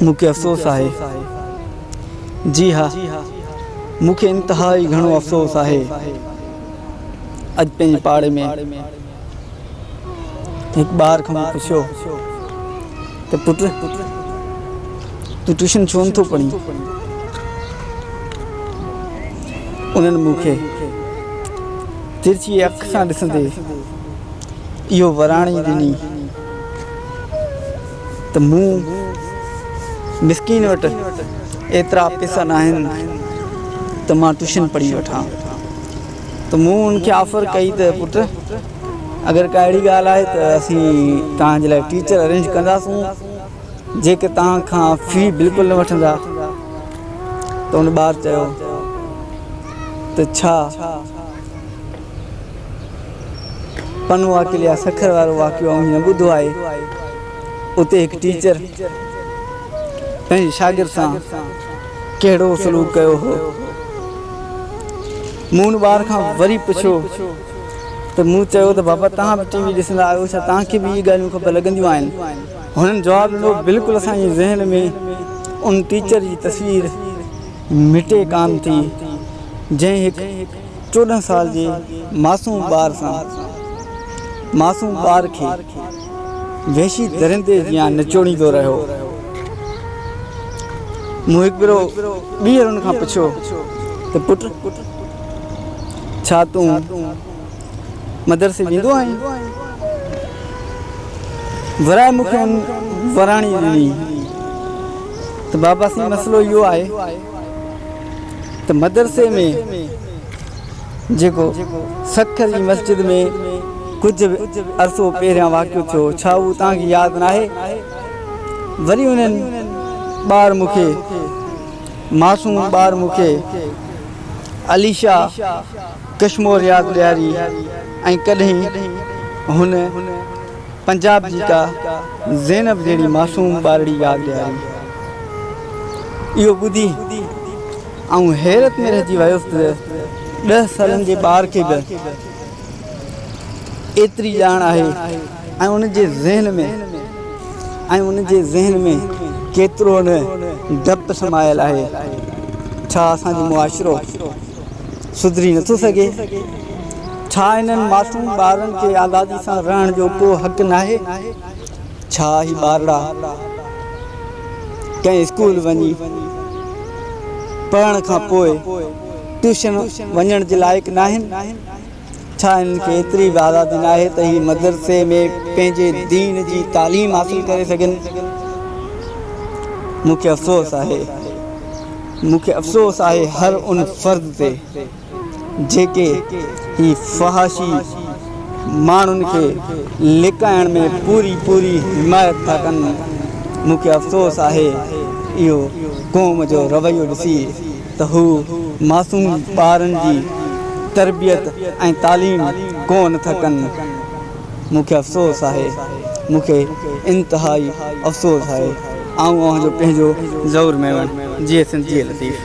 मूंखे अफ़सोस आहे, जी हाँ, मूंखे इंतहाई घणो अफ़सोस आहे। अॼु पंहिंजे पाड़े में हिकु ॿार खां पुछियो त पुट तूं ट्यूशन छो नथो पढ़ी। उन्हनि मूंखे तिरछी अख सां ॾिसंदे इहो वराणी ॾिनी त मूं मिसकीन वटि एतिरा पैसा न आहिनि त मां ट्यूशन पढ़ी वठां। त मूं उनखे ऑफर कई त पुट अगरि का अहिड़ी ॻाल्हि आहे त असीं तव्हांजे लाइ टीचर अरेंज कंदासूं जेके तव्हां खां फ़ी बिल्कुलु न वठंदा। त उन ॿार चयो त छा पन वाकिल या सखर वारो वाक़ियो आऊं न ॿुधो आहे। उते हिकु टीचर पंहिंजे शागिर्द सां कहिड़ो सलूक कयो हो। मूं उन ॿार खां वरी पुछियो त मूं चयो त बाबा तव्हां बि टीवी ॾिसंदा आहियो, छा तव्हांखे बि इहे ॻाल्हियूं ख़बर लॻंदियूं आहिनि। हुननि जवाबु ॾिनो बिल्कुलु असांजे ज़हन में उन टीचर जी तस्वीर मिटे कान थी जंहिं हिकु 14 साल जे मासूम ॿार खे वेशी दरिंदे जीअं नचोड़ींदो रहियो। मूं हिकु भेरो ॿीहर हुन खां पुछियो त पुट छा तूं मदरसे वेंदो आहीं। वराए मूंखे वराणी ॾिनी त बाबा सी मसइलो इहो आहे त मदरसे में जेको सखर जी मस्जिद में कुझु अरसो पहिरियां वाक़ियो थियो, छा उहो तव्हांखे यादि न आहे। वरी उन्हनि मासूम ॿार मूंखे अलीशा कश्मीर यादि ॾियारी ऐं कॾहिं हुन पंजाब जी का ज़ैनब जहिड़ी मासूम ॿारड़ी यादि ॾियारी। इहो ॿुधी ऐं हैरत में रहिजी वियुसि त 10 सालनि जे ॿार खे बि एतिरी ॼाण आहे ऐं उनजे ज़हन में केतिरो न डपु समायल आहे। छा असांजो मुआशिरो सुधरी नथो सघे। छा इन्हनि मासूम ॿारनि खे आज़ादी सां रहण जो को हक़ न आहे। छा ही ॿारड़ा कंहिं स्कूल वञी पढ़ण खां पोइ ट्यूशन वञण जे लाइक़ु न आहिनि। छा इन्हनि खे एतिरी बि आज़ादी न आहे त ही मदरसे में पंहिंजे दीन जी तालीम हासिल करे सघनि। मूंखे अफ़सोस आहे हर उन फ़र्द ते जेके ही फ़हाशी माण्हुनि खे लिकाइण में पूरी हिमायत था कनि। मूंखे अफ़सोस आहे इहो क़ौम जो रवैयो ॾिसी त हू मासूम ॿारनि जी तरबियत ऐं तालीम कोन था कनि। मूंखे अफ़सोस आहे, मूंखे इंतहाई अफ़सोस आहे। आऊं पंहिंजो ज़रूरु में जी लतीफ़।